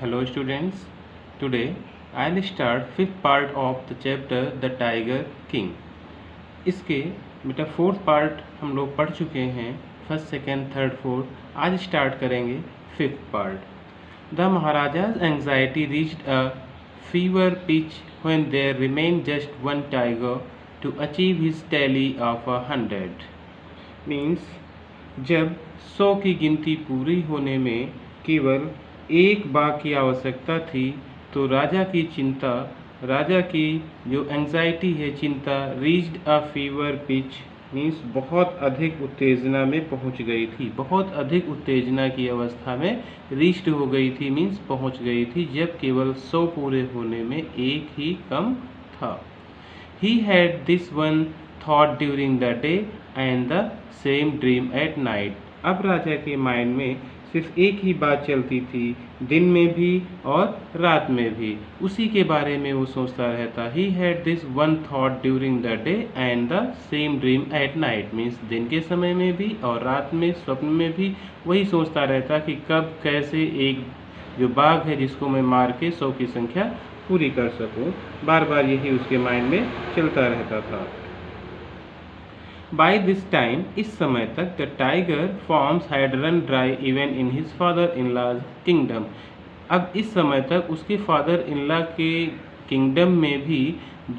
Hello students, today I'll start fifth part of the chapter The Tiger King. इसके बेटा fourth part हम लोग पढ़ चुके हैं, फर्स्ट सेकेंड थर्ड फोर्थ। आज स्टार्ट करेंगे fifth part. The Maharaja's anxiety reached a fever pitch when there remained just one tiger to achieve his tally of 100. Means जब 100 की गिनती पूरी होने में केवल एक बाघ की आवश्यकता थी तो राजा की जो एंजाइटी है, चिंता, reached a fever pitch means बहुत अधिक उत्तेजना में पहुंच गई थी। बहुत अधिक उत्तेजना की अवस्था में रीच्ड हो गई थी मीन्स पहुंच गई थी, जब केवल 100 पूरे होने में एक ही कम था। He had this one thought during the day and the same dream at night. अब राजा के माइंड में सिर्फ एक ही बात चलती थी, दिन में भी और रात में भी उसी के बारे में वो सोचता रहता। He had this one thought during the day and the same dream at night means दिन के समय में भी और रात में स्वप्न में भी वही सोचता रहता कि कब कैसे एक जो बाघ है जिसको मैं मार के 100 की संख्या पूरी कर सकूं। बार बार यही उसके माइंड में चलता रहता था। By this time, इस समय तक the tiger farms had run dry even in his father-in-law's kingdom. अब इस समय तक उसके फादर इन लॉ के किंगडम में भी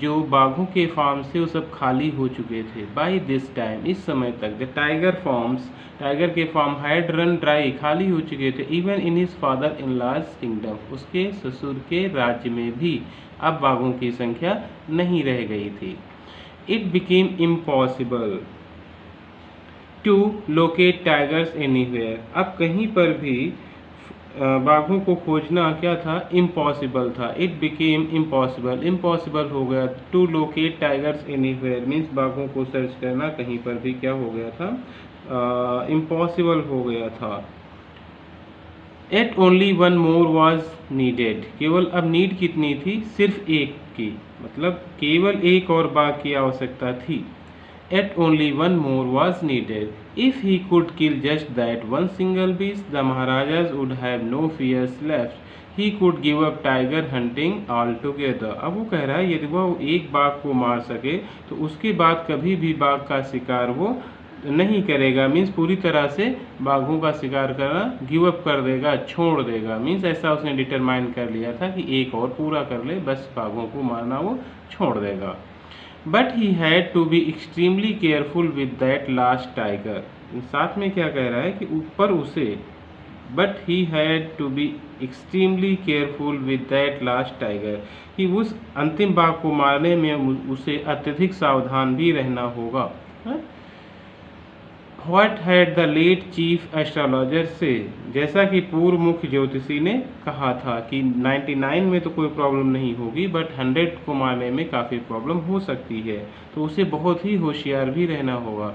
जो बाघों के फार्म से वो सब खाली हो चुके थे। बाई दिस टाइम इस समय तक द टाइगर के फार्म हैड रन ड्राई खाली हो चुके थे, even in his father in law's kingdom उसके ससुर के राज्य में भी अब बाघों की संख्या नहीं रह गई थी। It became impossible to locate tigers anywhere. अब कहीं पर भी बाघों को खोजना क्या था, इम्पॉसिबल था। It became impossible हो गया। To locate tigers anywhere means बाघों को सर्च करना कहीं पर भी क्या हो गया था, इम्पॉसिबल हो गया था। Yet only one more was needed. केवल अब नीड कितनी थी, सिर्फ एक की, मतलब केवल एक और बाघ की आवश्यकता थी। Yet only one more was needed. If he could kill just that one single beast, the Maharajas would have no fears left. He could give up tiger hunting altogether. अब वो कह रहा है यदि वो एक बाघ को मार सके तो उसके बाद कभी भी बाघ का शिकार वो नहीं करेगा। मीन्स पूरी तरह से बाघों का शिकार करना गिव अप कर देगा, छोड़ देगा। मीन्स ऐसा उसने डिटरमाइन कर लिया था कि एक और पूरा कर ले, बस बाघों को मारना वो छोड़ देगा। But he had to be extremely careful with that last tiger. साथ में क्या कह रहा है कि ऊपर उसे but he had to be extremely careful with that last tiger कि उस अंतिम बाघ को मारने में उसे अत्यधिक सावधान भी रहना होगा। What had the late chief astrologer say? जैसा कि पूर्व मुख्य ज्योतिषी ने कहा था कि 99 में तो कोई प्रॉब्लम नहीं होगी, बट 100 को मारने में काफ़ी प्रॉब्लम हो सकती है, तो उसे बहुत ही होशियार भी रहना होगा।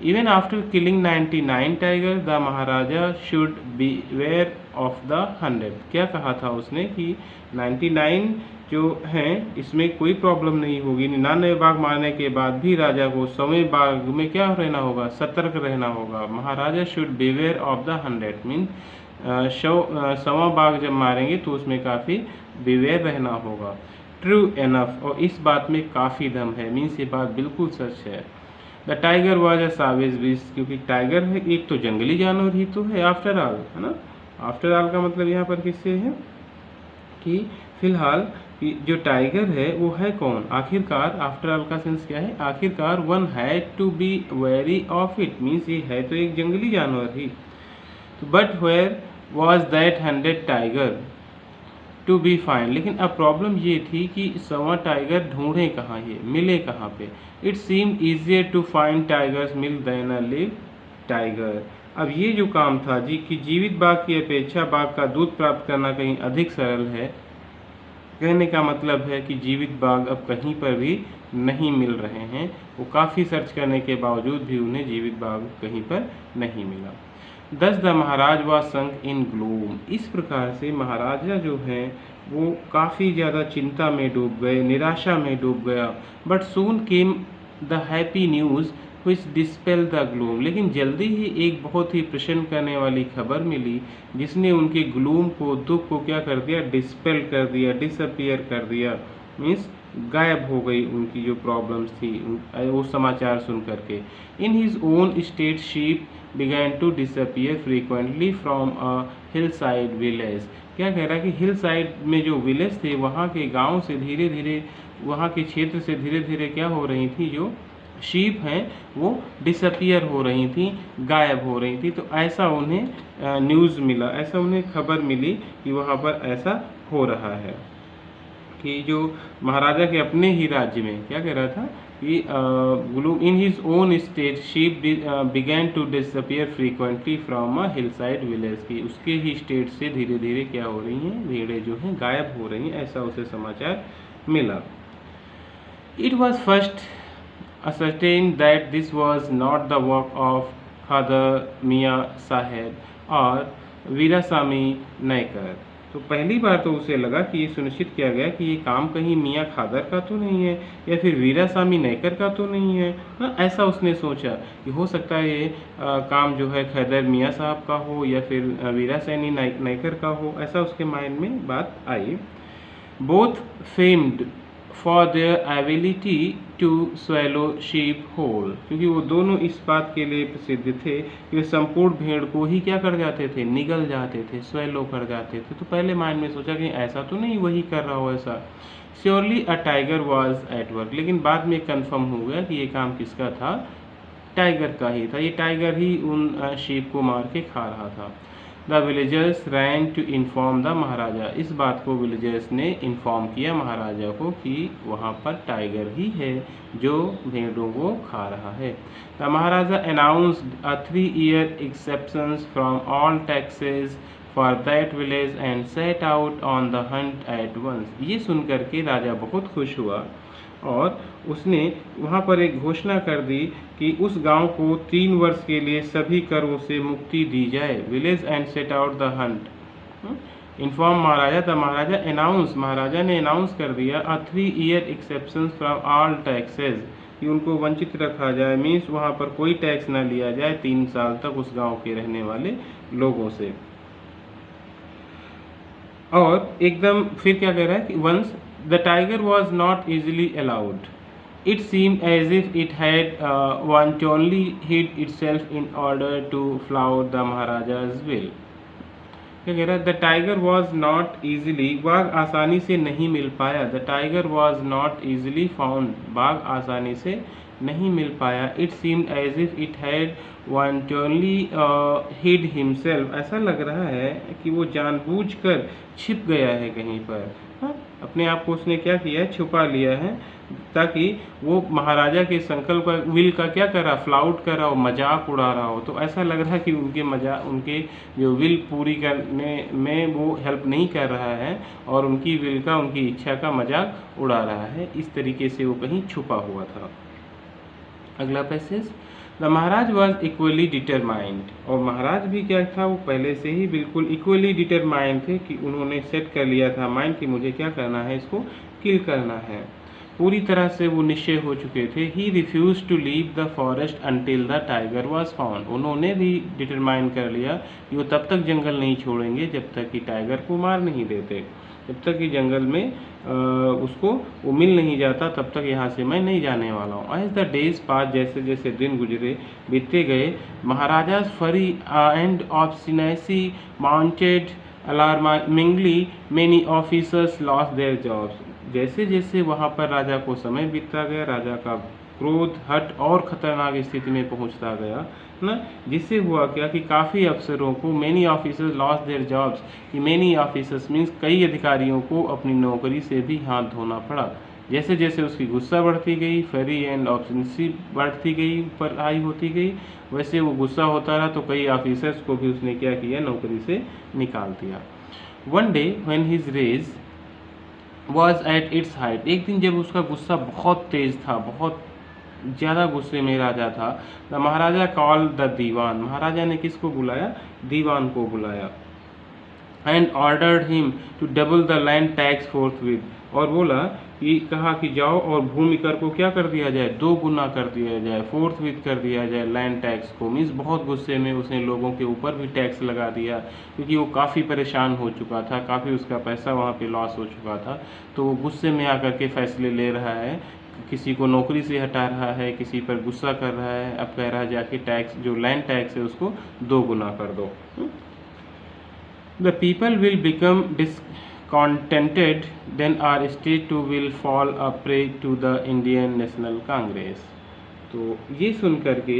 Even after killing 99 tigers, the Maharaja should beware of the 100. क्या कहा था उसने कि 99 जो हैं इसमें कोई प्रॉब्लम नहीं होगी। 99 बाघ मारने के बाद भी राजा को 100वें बाघ में क्या रहना होगा, सतर्क रहना होगा। Maharaja should beware of the 100 means 100वां बाघ जब मारेंगे तो उसमें काफ़ी बिवेयर रहना होगा। ट्रू एनफ, और इस बात में काफ़ी दम है, मीन्स ये बात बिल्कुल सच है। The tiger was a Chavez beast, क्योंकि टाइगर है एक तो जंगली जानवर ही तो है आफ्टर ऑल, है ना। आफ्टर ऑल का मतलब यहाँ पर किससे है कि फिलहाल कि जो टाइगर है वो है कौन, आखिरकार। आफ्टर ऑल का सेंस क्या है, आखिरकार। One had to be very of it means ये है तो एक जंगली जानवर ही। तो but where was that 100 tiger to be find, लेकिन अब प्रॉब्लम ये थी कि 100वां टाइगर ढूंढे कहाँ, ये मिले कहाँ पे। It seemed easier to find tigers मिल देन अ लिव टाइगर। अब ये जो काम था जी कि जीवित बाघ की अपेक्षा बाघ का दूध प्राप्त करना कहीं अधिक सरल है। कहने का मतलब है कि जीवित बाघ अब कहीं पर भी नहीं मिल रहे हैं। वो काफ़ी सर्च करने के बावजूद भी उन्हें जीवित बाघ कहीं पर नहीं मिला। दस द महाराज व संक इन ग्लूम, इस प्रकार से महाराजा जो हैं वो काफ़ी ज़्यादा चिंता में डूब गए, निराशा में डूब गया। But soon came the happy news which dispel the gloom। लेकिन जल्दी ही एक बहुत ही प्रसन्न करने वाली खबर मिली जिसने उनके ग्लूम को, दुख को क्या कर दिया, डिस्पेल कर दिया, डिसअपियर कर दिया। मीन्स गायब हो गई उनकी जो प्रॉब्लम्स थी वो समाचार सुन करके। In his own state sheep began to disappear frequently from a hillside village. क्या कह रहा है कि हिल साइड में जो विलेज थे वहाँ के गांव से धीरे धीरे, वहाँ के क्षेत्र से धीरे धीरे क्या हो रही थी, जो शीप हैं वो डिसअपियर हो रही थी, गायब हो रही थी। तो ऐसा उन्हें न्यूज़ मिला, ऐसा उन्हें खबर मिली कि वहाँ पर ऐसा हो रहा है कि जो महाराजा के अपने ही राज्य में क्या कह रहा था कि gloom in his own state sheep began to disappear frequently from a hillside village, की उसके ही स्टेट से धीरे धीरे क्या हो रही हैं, भेड़ें जो हैं गायब हो रही हैं, ऐसा उसे समाचार मिला। It was first ascertained that this was not the work of Father Mia Sahib और वीरासामी नायकर। तो पहली बार तो उसे लगा कि ये सुनिश्चित किया गया कि ये काम कहीं मियाँ खादर का तो नहीं है या फिर वीरासामी नायकर का तो नहीं है ना, ऐसा उसने सोचा कि हो सकता है ये काम जो है खैदर मियाँ साहब का हो या फिर वीरासानी नायकर का हो, ऐसा उसके माइंड में बात आई। Both famed for their ability to swallow sheep whole, क्योंकि वो दोनों इस बात के लिए प्रसिद्ध थे कि वे संपूर्ण भेड़ को ही क्या कर जाते थे, निगल जाते थे, स्वेलो कर जाते थे। तो पहले माइंड में सोचा कि ऐसा तो नहीं वही कर रहा हो ऐसा। Surely a tiger was at work, लेकिन बाद में कंफर्म हो गया कि ये काम किसका था, टाइगर का ही था। ये टाइगर ही उन शीप को मार के खा रहा था। The villagers ran to inform the Maharaja, इस बात को विलेजर्स ने इन्फॉर्म किया महाराजा को कि वहाँ पर टाइगर ही है जो भेड़ों को खा रहा है। The maharaja announced a 3-year exceptions from all taxes for that village and set out on the hunt at once. ये सुनकर के राजा बहुत खुश हुआ और उसने वहाँ पर एक घोषणा कर दी कि उस गांव को 3 वर्ष के लिए सभी करों से मुक्ति दी जाए। Village and set out the hunt. Inform Maharaja, the Maharaja announce, Maharaja ने अनाउंस कर दिया a 3-year exception from all taxes, कि उनको वंचित रखा जाए, मीन्स वहाँ पर कोई टैक्स ना लिया जाए 3 साल तक उस गांव के रहने वाले लोगों से। और एकदम फिर क्या कह रहा है कि once the tiger was not easily allowed. It seemed as if it had wantonly hid itself in order to flout the Maharaja's will. क्या कह रहा है, the tiger was not easily, बाघ आसानी से नहीं मिल पाया। The tiger was not easily found, बाघ आसानी से नहीं मिल पाया। It seemed as if it had wantonly hid himself, ऐसा लग रहा है कि वो जानबूझकर छिप गया है कहीं पर। हाँ, अपने आप को उसने क्या किया है, छुपा लिया है ताकि वो महाराजा के संकल्प का, विल का क्या कर रहा, फ्लाउट कर रहा हो, मजाक उड़ा रहा हो। तो ऐसा लग रहा है कि उनके जो विल पूरी करने में वो हेल्प नहीं कर रहा है और उनकी विल का, उनकी इच्छा का मजाक उड़ा रहा है। इस तरीके से वो कहीं छुपा हुआ था। अगला passage, the Maharaj was equally determined, और महाराज भी क्या था, वो पहले से ही बिल्कुल इक्वली डिटरमाइंड थे कि उन्होंने सेट कर लिया था माइंड कि मुझे क्या करना है, इसको किल करना है। पूरी तरह से वो निश्चय हो चुके थे। He refuse to leave the forest until the tiger was found, उन्होंने भी डिटरमाइन कर लिया कि वो तब तक जंगल नहीं छोड़ेंगे जब तक कि टाइगर को मार नहीं देते, जब तक कि जंगल में उसको वो मिल नहीं जाता तब तक यहाँ से मैं नहीं जाने वाला हूँ। एज द डेज पास, जैसे जैसे दिन गुजरे बीतते गए, महाराजा फरी and obstinacy mounted alarmingly, many officers lost their jobs. जैसे जैसे वहाँ पर राजा को समय बीतता गया, राजा का क्रोध, हट और खतरनाक स्थिति में पहुँचता गया ना, जिससे हुआ क्या कि काफ़ी अफसरों को, many officers lost their jobs, कि मेनी ऑफिसर्स मीन्स कई अधिकारियों को अपनी नौकरी से भी हाथ धोना पड़ा। जैसे जैसे उसकी गुस्सा बढ़ती गई, फरी एंड ऑब्स्टिनेसी बढ़ती गई, ऊपर हाई होती गई, वैसे वो गुस्सा होता रहा तो कई ऑफिसर्स को भी उसने क्या किया, नौकरी से निकाल दिया। One day when his rage was at its height, एक दिन जब उसका गुस्सा बहुत तेज था, बहुत ज़्यादा गुस्से में राजा था, the maharaja call the dewan, महाराजा ने किसको बुलाया, दीवान को बुलाया। And ordered him to double the land tax forthwith, और बोला कि कहा कि जाओ और भूमि कर को क्या कर दिया जाए, 2 गुना कर दिया जाए, forthwith कर दिया जाए लैंड टैक्स को। मीन्स बहुत गुस्से में उसने लोगों के ऊपर भी टैक्स लगा दिया, क्योंकि वो काफ़ी परेशान हो चुका था, काफ़ी उसका पैसा वहाँ पे लॉस हो चुका था। तो वो गुस्से में आकर के फैसले ले रहा है, किसी को नौकरी से हटा रहा है, किसी पर गुस्सा कर रहा है, अब कह रहा है जाके टैक्स, जो लैंड टैक्स है उसको 2 गुना कर दो। The people will become discontented, then our state too will fall a prey to the Indian National Congress। तो ये सुन करके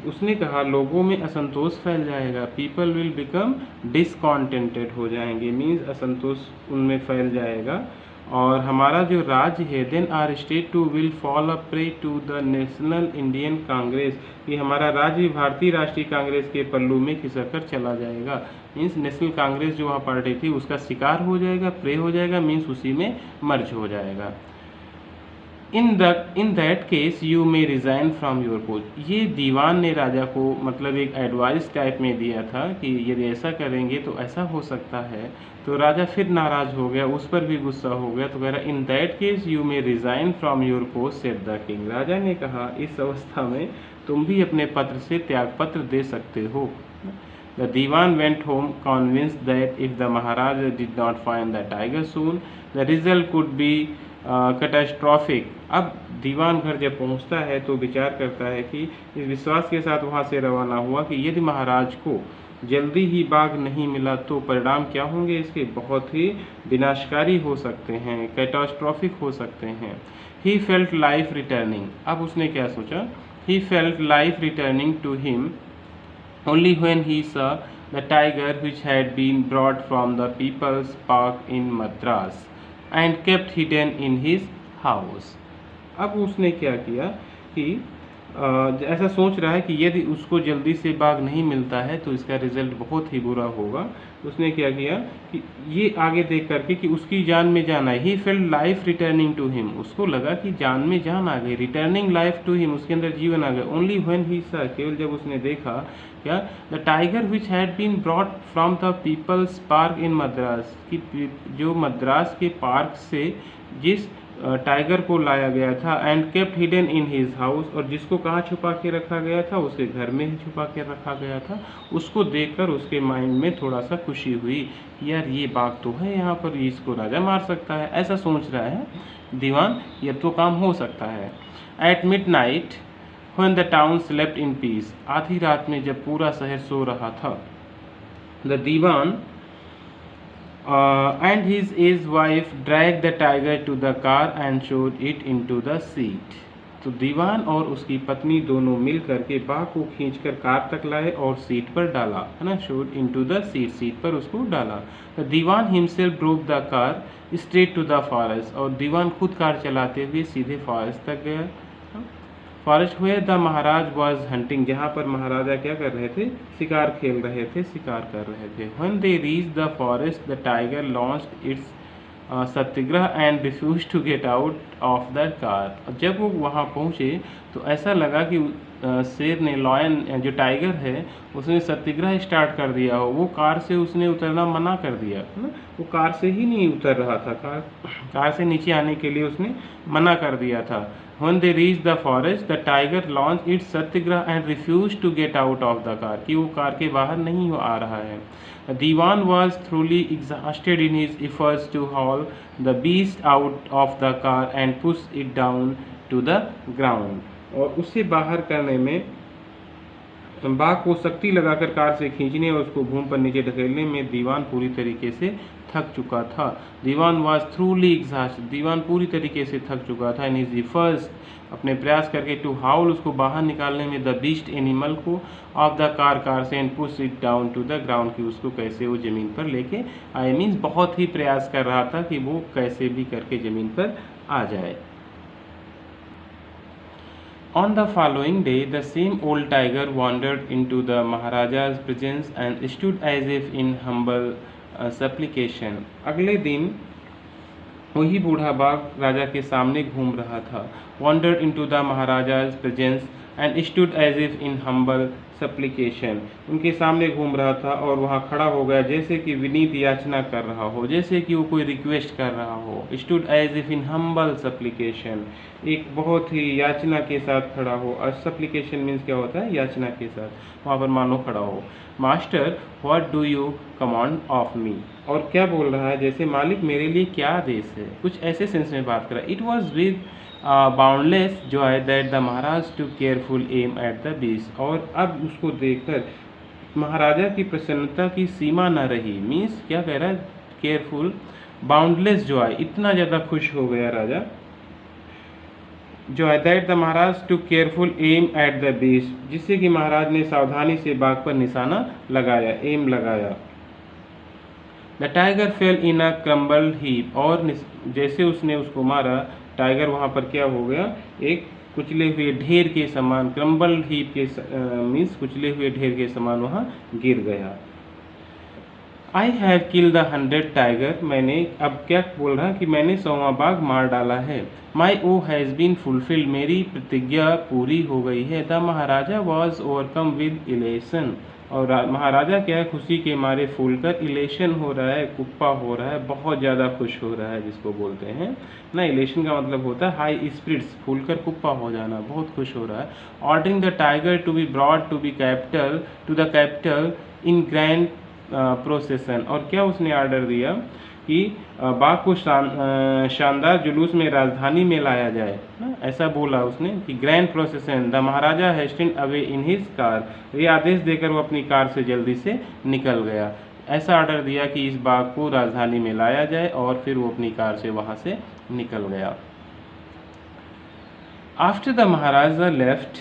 उसने कहा लोगों में असंतोष फैल जाएगा, पीपल विल बिकम डिसकॉन्टेंटेड हो जाएंगे, मीन्स असंतोष उनमें फैल जाएगा, और हमारा जो राज्य है, then our state too will fall a prey to the National Indian Congress, कि हमारा राज्य भारतीय राष्ट्रीय कांग्रेस के पल्लू में खिसक कर चला जाएगा। मीन्स नेशनल कांग्रेस जो वहाँ पार्टी थी उसका शिकार हो जाएगा, प्रे हो जाएगा, मीन्स उसी में मर्ज हो जाएगा। इन that case you may resign from your post. ये दीवान ने राजा को मतलब एक एडवाइस टाइप में दिया था कि यदि ऐसा करेंगे तो ऐसा हो सकता है। तो राजा फिर नाराज़ हो गया, उस पर भी गुस्सा हो गया, तो कह रहा in that case you may resign from your post said the king. राजा ने कहा इस अवस्था में तुम भी अपने पत्र से त्यागपत्र दे सकते हो। The Diwan went home convinced that if the Maharaj did not find the tiger soon the result could be catastrophic. अब दीवान घर जब पहुंचता है तो विचार करता है कि इस विश्वास के साथ वहां से रवाना हुआ कि यदि महाराज को जल्दी ही बाघ नहीं मिला तो परिणाम क्या होंगे, इसके बहुत ही विनाशकारी हो सकते हैं, कैटास्ट्रॉफिक हो सकते हैं। He felt life returning. अब उसने क्या सोचा, he felt life returning to him only when he saw the tiger which had been brought from the people's park in Madras and kept hidden in his house। अब उसने क्या किया कि ऐसा सोच रहा है कि यदि उसको जल्दी से बाघ नहीं मिलता है तो इसका रिजल्ट बहुत ही बुरा होगा। उसने क्या किया कि ये आगे देख करके कि उसकी जान में जान आई, he felt life returning to him, उसको लगा कि जान में जान आ गई, रिटर्निंग लाइफ टू हिम, उसके अंदर जीवन आ गया। ओनली व्हेन ही सा, केवल जब उसने देखा क्या, the tiger which had been brought from the people's park in Madras, कि जो मद्रास के पार्क से जिस टाइगर को लाया गया था, and kept hidden in his house, और जिसको कहाँ छुपा के रखा गया था, उसके घर में ही छुपा के रखा गया था। उसको देखकर उसके माइंड में थोड़ा सा खुशी हुई, यार ये बाघ तो है यहाँ पर, इसको राजा मार सकता है, ऐसा सोच रहा है दीवान, ये तो काम हो सकता है। At midnight when the town slept in peace, आधी रात में जब पूरा शहर सो रहा था, the dewan and his aged wife dragged the tiger to the car and showed it into the seat। तो दीवान और उसकी पत्नी दोनों मिल करके बाघ को खींचकर कार तक लाए और सीट पर डाला, है ना, showed into the seat, seat पर उसको डाला। The Diwan himself drove the car straight to the forest, और दीवान खुद कार चलाते हुए सीधे फॉरेस्ट तक गया। फॉरेस्ट हुए द महाराज वॉज हंटिंग, जहाँ पर महाराजा क्या कर रहे थे, शिकार खेल रहे थे, शिकार कर रहे थे। When they reach the forest the tiger launched its satyagraha and refuse to get out of the car. जब वो वहाँ पहुँचे तो ऐसा लगा कि शेर ने, लॉयन जो टाइगर है, उसने सत्याग्रह स्टार्ट कर दिया हो, वो कार से उसने उतरना मना कर दिया, है ना, वो कार से ही नहीं उतर रहा था, कार से नीचे आने के लिए उसने मना कर दिया था। When they reached the forest, the tiger launched its Satyagraha and refused to get out of the car, कि वो कार के बाहर नहीं आ रहा है। दीवान was thoroughly exhausted in his efforts to haul the beast out of the car and push it down to the ground, और उसे बाहर करने में, बाघ को शक्ति लगाकर कार से खींचने और उसको भूमि पर नीचे ढकेलने में दीवान पूरी तरीके से थक चुका था। दीवान वाज थ्रूली एग्जॉस्टेड, दीवान पूरी तरीके से थक चुका था। इन हिज एफर्ट्स, अपने प्रयास करके, टू हाउल, उसको बाहर निकालने में, द बीस्ट एनिमल को, ऑफ द कार से, and push it down to the ground, कि उसको कैसे वो ज़मीन पर लेके आए। मीन्स बहुत ही प्रयास कर रहा था कि वो कैसे भी करके ज़मीन पर आ जाए। On the following day, the same old tiger wandered into the Maharaja's presence and stood as if in humble supplication। अगले दिन वही बूढ़ा बाघ राजा के सामने घूम रहा था। wandered into the महाराजा's presence and stood as if in humble supplication। उनके सामने घूम रहा था और वहाँ खड़ा हो गया जैसे कि विनीत याचना कर रहा हो, जैसे कि वो कोई रिक्वेस्ट कर रहा हो। stood as if in humble supplication, एक बहुत ही याचना के साथ खड़ा हो। और supplication मीन्स क्या होता है? याचना के साथ वहाँ पर मानो खड़ा हो। Master what do you command of me, और क्या बोल रहा है? जैसे मालिक मेरे लिए क्या आदेश है, कुछ ऐसे सेंस में बात कर रहा है। It was with boundless joy that the Maharaj to careful aim at the beast. और अब उसको देखकर महाराजा की प्रसन्नता की सीमा न रही। मीन्स क्या कह रहा है? केयरफुल, बाउंडलेस जॉय, इतना ज़्यादा खुश हो गया राजा। Joy that the Maharaj to careful aim at the beast, जिससे कि महाराज ने सावधानी से बाघ पर निशाना लगाया, एम लगाया। The tiger fail in a crumbled heap, और जैसे उसने उसको मारा, टाइगर वहाँ पर क्या हो गया? एक कुचले हुए ढेर के समान, क्रम्बल्ड हीप के मीन्स कुचले हुए ढेर के समान वहाँ गिर गया। I have kill the 100 tiger, मैंने, अब क्या बोल रहा है कि मैंने 100वां बाघ मार डाला है। माई ओ हैज़ बीन फुलफिल्ड, मेरी प्रतिज्ञा पूरी हो गई है। The Maharaja was overcome with elation, और महाराजा क्या है? खुशी के मारे फूलकर, इलेशन हो रहा है, कुप्पा हो रहा है, बहुत ज़्यादा खुश हो रहा है, जिसको बोलते हैं ना। इलेशन का मतलब होता है हाई स्पिरिट्स, फूलकर कुप्पा हो जाना, बहुत खुश हो रहा है। Ordering the tiger to be brought to the capital in grand procession, और क्या उसने ऑर्डर दिया कि बाघ को शानदार जुलूस में राजधानी में लाया जाए। ऐसा बोला उसने कि grand procession. The Maharaja hasted away in his car, ये आदेश देकर वो अपनी कार से जल्दी से निकल गया। ऐसा ऑर्डर दिया कि इस बाघ को राजधानी में लाया जाए, और फिर वो अपनी कार से वहाँ से निकल गया। After the maharaja left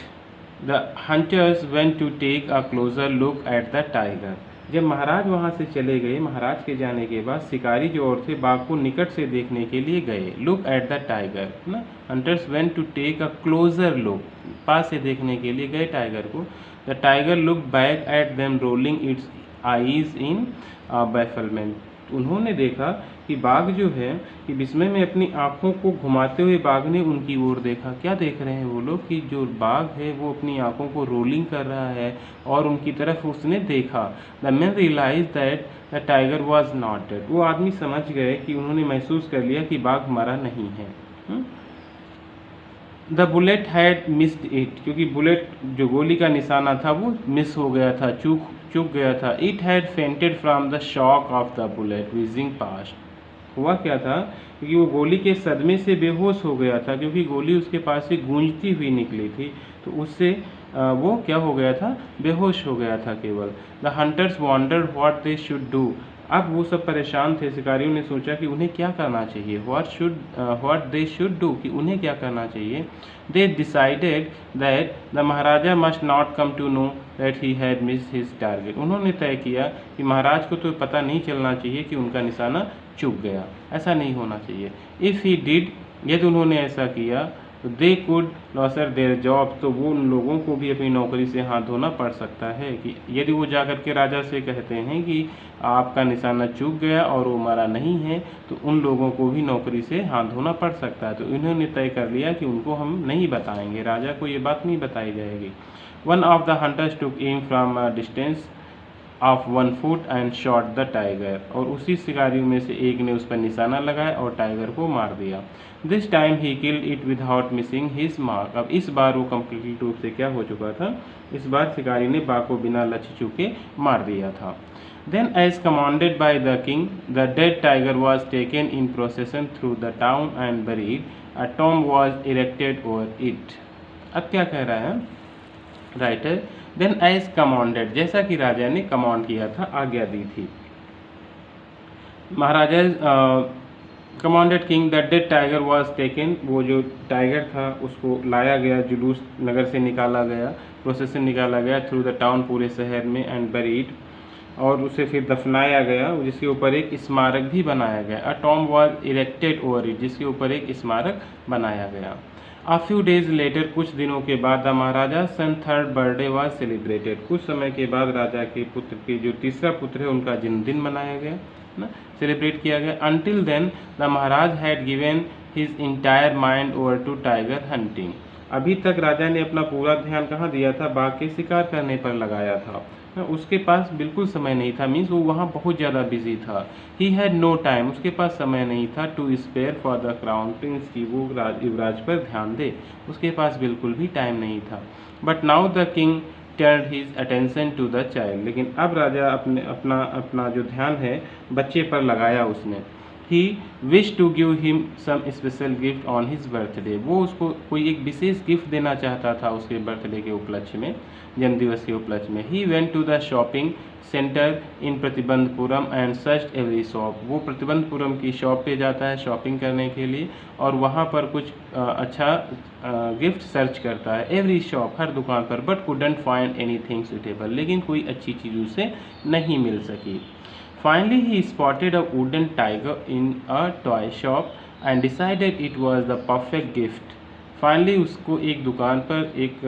the hunters went to take a closer look at the tiger, जब महाराज वहाँ से चले गए, महाराज के जाने के बाद शिकारी जो और थे बाघ को निकट से देखने के लिए गए। लुक एट द टाइगर ना, hunters went to take a closer look, पास से देखने के लिए गए टाइगर को। The tiger look back at them rolling its eyes in bafflement, उन्होंने देखा कि बाघ जो है कि विस्मय में अपनी आंखों को घुमाते हुए बाघ ने उनकी ओर देखा। क्या देख रहे हैं वो लोग? कि जो बाघ है वो अपनी आंखों को रोलिंग कर रहा है और उनकी तरफ उसने देखा। The man realize that the tiger was not dead, वो आदमी समझ गए कि उन्होंने महसूस कर लिया कि बाघ मरा नहीं है। The bullet had missed it, क्योंकि बुलेट जो गोली का निशाना था वो मिस हो गया था, चूक गया था। It had fainted from the shock of the bullet wheezing past, हुआ क्या था? क्योंकि वो गोली के सदमे से बेहोश हो गया था, क्योंकि गोली उसके पास से गूंजती हुई निकली थी, तो उससे वो क्या हो गया था? बेहोश हो गया था केवल। The hunters wandered what they should do, अब वो सब परेशान थे, शिकारियों ने सोचा कि उन्हें क्या करना चाहिए। व्हाट दे शुड डू, कि उन्हें क्या करना चाहिए। They decided that the maharaja must not come to know that he had missed his target, उन्होंने तय किया कि महाराज को तो पता नहीं चलना चाहिए कि उनका निशाना चूक गया, ऐसा नहीं होना चाहिए। इफ़ ही डिड, यदि उन्होंने ऐसा किया तो they could loser their job, तो वो उन लोगों को भी अपनी नौकरी से हाथ धोना पड़ सकता है। कि यदि वो जाकर के राजा से कहते हैं कि आपका निशाना चूक गया और वो मरा नहीं है, तो उन लोगों को भी नौकरी से हाथ धोना पड़ सकता है। तो इन्होंने तय कर लिया कि उनको हम नहीं बताएंगे, राजा को ये बात नहीं बताई जाएगी। One of the hunters took am from a distance of 1 foot and shot the tiger, और उसी शिकारियों में से एक ने उस पर निशाना लगाया और टाइगर को मार दिया। This time he killed it without missing his mark, अब इस बार वो कम्प्लीटली रूप से क्या हो चुका था? इस बार शिकारी ने बाघ को बिना लक्ष्य चूके मार दिया था। Then as commanded by the king, the dead tiger was taken in procession through the town and buried. A tomb was erected over it. अब क्या कह रहा है राइटर? देन एज कमांडेड, जैसा कि राजा ने कमांड किया था, आज्ञा दी थी। Maharaja commanded king the dead tiger was taken, वो जो टाइगर था उसको लाया गया, जुलूस नगर से निकाला गया, प्रोसेसन निकाला गया थ्रू द टाउन, पूरे शहर में, एंड बरीड, और उसे फिर दफनाया गया, जिसके ऊपर एक स्मारक भी बनाया गया। A tomb was erected over it, जिसके ऊपर एक स्मारक बनाया गया। A few days later, कुछ दिनों के बाद, the maharaja son 3rd birthday was celebrated, कुछ समय के बाद राजा के पुत्र के जो तीसरा पुत्र है उनका जन्मदिन मनाया गया। ना, सेलिब्रेट किया गया। Until then the maharaj had given his entire mind over to tiger hunting. अभी तक राजा ने अपना पूरा ध्यान कहाँ दिया था? बाघ के शिकार करने पर लगाया था। उसके पास बिल्कुल समय नहीं था, मीन्स वो वहाँ बहुत ज़्यादा बिजी था। ही हैड नो टाइम, उसके पास समय नहीं था to spare for the crown prince, की वो युवराज पर ध्यान दे, उसके पास बिल्कुल भी टाइम नहीं था। But now the king turn his attention to the child, लेकिन अब राजा अपना जो ध्यान है बच्चे पर लगाया उसने। He wish to give him some special gift on his birthday, वो उसको कोई एक विशेष गिफ्ट देना चाहता था उसके बर्थडे के उपलक्ष्य में, जन्मदिवस के उपलक्ष्य में। He went to the shopping centre in Pratibandhapuram and search every shop, वो प्रतिबंधपुरम की शॉप पे जाता है शॉपिंग करने के लिए और वहाँ पर कुछ अच्छा गिफ्ट सर्च करता है, एवरी शॉप, हर दुकान पर, but couldn't find anything suitable, लेकिन कोई अच्छी चीज़ उसे नहीं मिल सकी। Finally, he spotted a wooden tiger in a toy shop and decided it was the perfect gift. Finally, उसको एक दुकान पर एक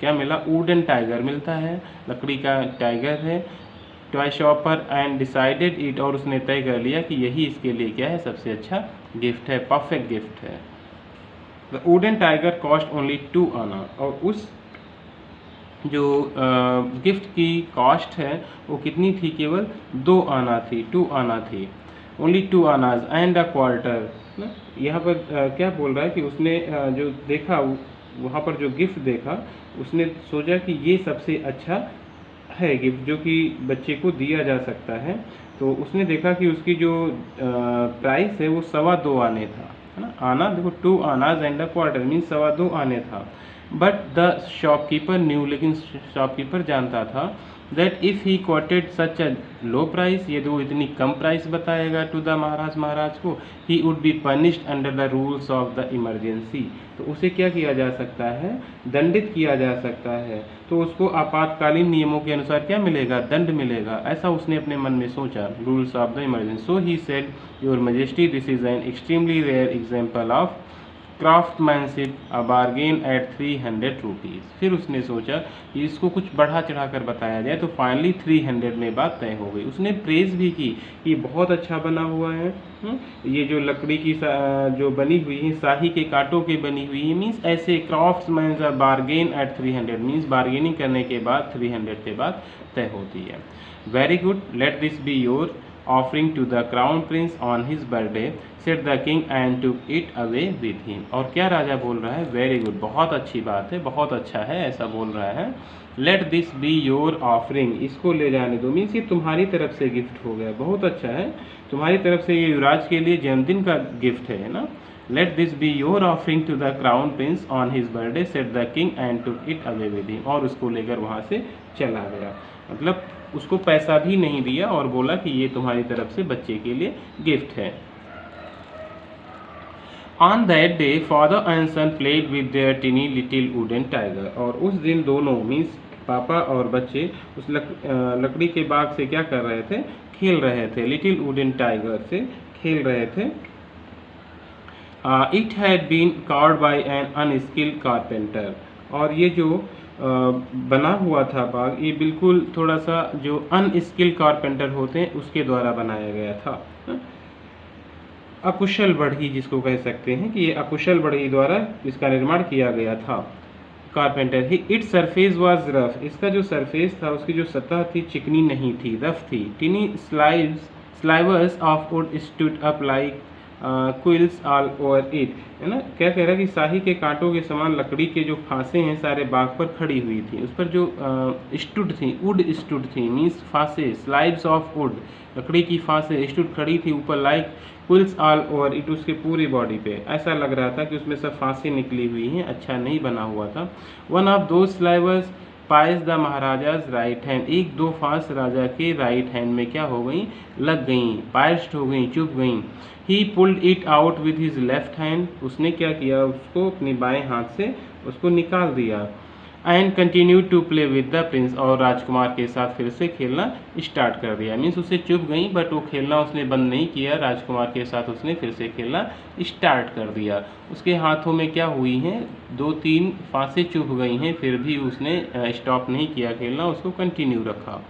क्या मिला? वुडन टाइगर मिलता है, लकड़ी का टाइगर है टॉय शॉप पर, एंड डिसाइडेड इट, और उसने तय कर लिया कि यही इसके लिए क्या है? सबसे अच्छा गिफ्ट है, परफेक्ट गिफ्ट है। The wooden tiger cost only 2 आना, और उस जो गिफ्ट की कॉस्ट है वो कितनी थी? केवल 2 आना थी, 2 आना थी, ओनली 2 आनाज एंड अ क्वार्टर। यहाँ पर क्या बोल रहा है कि उसने जो देखा वहाँ पर जो गिफ्ट देखा, उसने सोचा कि ये सबसे अच्छा है गिफ्ट जो कि बच्चे को दिया जा सकता है। तो उसने देखा कि उसकी जो प्राइस है वो 2.25 आने था, है ना। आना देखो, 2 आनाज एंड अ क्वार्टर मीन्स 2.25 आने था। बट द शॉपकीपर न्यू, लेकिन शॉपकीपर जानता था that if he coated such a low price, यदि वो इतनी कम प्राइस बताएगा टू द महाराज को, he would be punished under the rules of the emergency, तो उसे क्या किया जा सकता है? दंडित किया जा सकता है। तो उसको आपातकालीन नियमों के अनुसार क्या मिलेगा? दंड मिलेगा, ऐसा उसने अपने मन में सोचा, rules of the emergency. So he said, your majesty, this is an extremely rare example of craftsmanship, a bargain at 300 rupees. फिर उसने सोचा कि इसको कुछ बढ़ा चढ़ा कर बताया जाए, तो फाइनली 300 में बात तय हो गई। उसने प्रेज भी की कि बहुत अच्छा बना हुआ है। ये जो लकड़ी की जो बनी हुई है, शाही के कांटों की बनी हुई है, मीन्स ऐसे craftsman bargain at 300 means bargaining करने के बाद 300 के बाद तय होती है। Very good, let this be your offering to the crown prince on his birthday, said the king and took it away with him। और क्या राजा बोल रहा है? वेरी गुड, बहुत अच्छी बात है, बहुत अच्छा है, ऐसा बोल रहा है। Late this be your offering, इसको ले जाने दो, मीन्स ये तुम्हारी तरफ से गिफ्ट हो गया, बहुत अच्छा है, तुम्हारी तरफ से ये युवराज के लिए जन्मदिन का गिफ्ट है ना। Let this be your offering to the crown prince on his birthday, said the king and took it away with him, और उसको लेकर वहाँ से चला गया। मतलब उसको पैसा भी नहीं दिया और बोला कि ये तुम्हारी तरफ से बच्चे के लिए गिफ्ट है। On that day father and son played with their tiny little wooden tiger, और उस दिन दोनों मीन्स पापा और बच्चे उस लकड़ी के बाग से क्या कर रहे थे? खेल रहे थे, लिटिल वुडन टाइगर से खेल रहे थे। It had been carved by an unskilled carpenter, और ये जो बना हुआ था बाग, ये बिल्कुल थोड़ा सा जो अनस्किल्ड कारपेंटर होते हैं उसके द्वारा बनाया गया था। अकुशल बढ़ई जिसको कह सकते हैं कि ये अकुशल बढ़ई द्वारा इसका निर्माण किया गया था, carpenter he. Its surface was rough, इसका जो सरफेस था उसकी जो सतह थी चिकनी नहीं थी, रफ थी। Tiny slivers of wood stood up like quills all over it, है ना। क्या कह रहा है कि शाही के कांटों के समान लकड़ी के जो फांसे हैं सारे बाग पर खड़ी हुई थी, उस पर जो स्टूड थी, वुड स्टूड थी मीन्स फांसे, स्लाइब्स ऑफ वुड, लकड़ी की फांसे स्टूड खड़ी थी ऊपर, like quills all over it, उसके पूरी बॉडी पे ऐसा लग रहा था कि उसमें सब फांसे निकली हुई हैं, अच्छा नहीं बना हुआ था। वन ऑफ दो स्लाइवर्स price the Maharaja's right hand, एक दो फांस राजा के राइट हैंड में क्या हो गई? लग गई, पाइस्ड हो गई, चुभ गई। ही pulled it out with his left hand, उसने क्या किया? उसको अपनी बाएं हाथ से उसको निकाल दिया। And continue to play with the prince, और राजकुमार के साथ फिर से खेलना स्टार्ट कर दिया। मीन्स उसे चुभ गई बट वो खेलना उसने बंद नहीं किया, राजकुमार के साथ उसने फिर से खेलना स्टार्ट कर दिया। उसके हाथों में क्या हुई हैं? 2-3 फांसे चुभ गई हैं, फिर भी उसने स्टॉप नहीं किया खेलना, उसको कंटिन्यू रखा।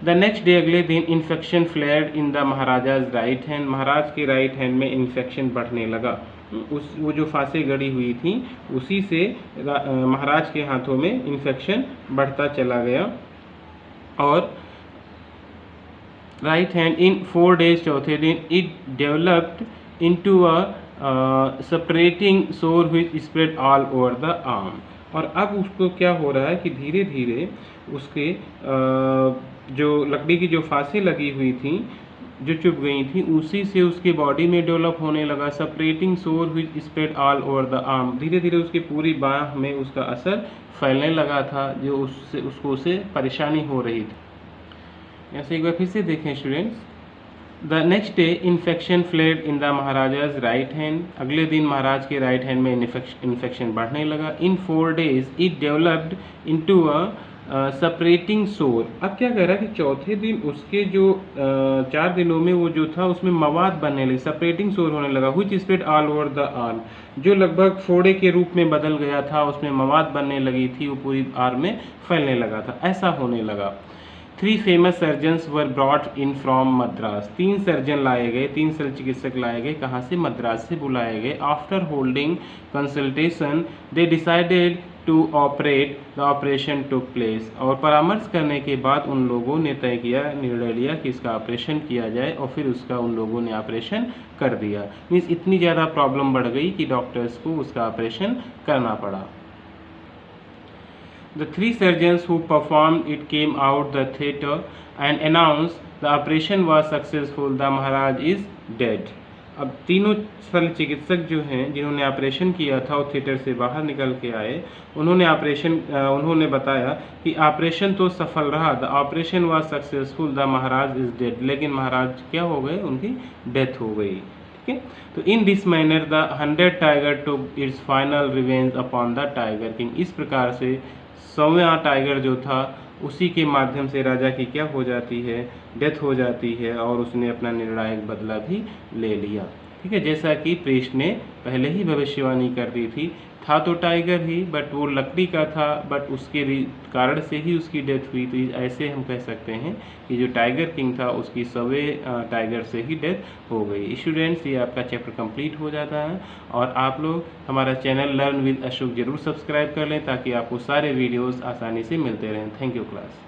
द नेक्स्ट डे अगले दिन infection flared in the Maharaja's right hand, Maharaj के राइट हैंड में इन्फेक्शन बढ़ने लगा। वो जो फांसें गड़ी हुई थी उसी से महाराज के हाथों में इन्फेक्शन बढ़ता चला गया। और राइट हैंड इन 4 days, चौथे दिन, it developed into a separating sore which spread all over the arm. और अब उसको क्या हो रहा है कि धीरे धीरे उसके जो लकड़ी की जो फांसें लगी हुई थी जो चुभ गई थी उसी से उसके बॉडी में डेवलप होने लगा separating sore which spread all over the arm. धीरे धीरे उसकी पूरी बाह में उसका असर फैलने लगा था जो उससे परेशानी हो रही थी। ऐसे एक बार फिर से देखें students. The next day infection flared in the Maharaja's right hand, अगले दिन महाराज के राइट हैंड में इन्फेक्शन बढ़ने लगा। इन 4 days it developed into a separating सोर। अब क्या कह रहा है कि चौथे दिन उसके जो 4 दिनों में वो जो था उसमें मवाद बनने लगी, सेपरेटिंग सोर होने लगा, which spread all over the arm, जो लगभग फोड़े के रूप में बदल गया था, उसमें मवाद बनने लगी थी, वो पूरी आर्म में फैलने लगा था, ऐसा होने लगा। 3 famous surgeons were brought in from Madras, 3 surgeon लाए गए, 3 शल्य चिकित्सक लाए गए, कहाँ से? मद्रास से बुलाए गए। After holding consultation they decided to operate, the operation took place. और परामर्श करने के बाद उन लोगों ने तय किया, निर्णय लिया कि इसका ऑपरेशन किया जाए और फिर उसका उन लोगों ने ऑपरेशन कर दिया। मीन्स इतनी ज़्यादा प्रॉब्लम बढ़ गई कि डॉक्टर्स को उसका ऑपरेशन करना पड़ा। The 3 surgeons who performed it came out the theatre and announced the operation was successful. The Maharaj is dead. अब तीनों शल्य चिकित्सक जो हैं जिन्होंने ऑपरेशन किया था वो थिएटर से बाहर निकल के आए, उन्होंने बताया कि ऑपरेशन तो सफल रहा, the operation was successful, the Maharaj is dead, लेकिन महाराज क्या हो गए? उनकी डेथ हो गई। ठीक है, तो in this manner the 100 tiger took its final revenge upon the tiger king. इस प्रकार से 100वां टाइगर जो था उसी के माध्यम से राजा की क्या हो जाती है? डेथ हो जाती है और उसने अपना निर्णायक बदला भी ले लिया। ठीक है, जैसा कि प्रीस्ट ने पहले ही भविष्यवाणी कर दी थी, था तो टाइगर ही बट वो लकड़ी का था, बट उसके कारण से ही उसकी डेथ हुई। तो ऐसे हम कह सकते हैं कि जो टाइगर किंग था उसकी 100वें टाइगर से ही डेथ हो गई। स्टूडेंट्स, ये आपका चैप्टर कंप्लीट हो जाता है और आप लोग हमारा चैनल लर्न विद अशोक जरूर सब्सक्राइब कर लें ताकि आपको सारे वीडियोस आसानी से मिलते रहें। Thank you class.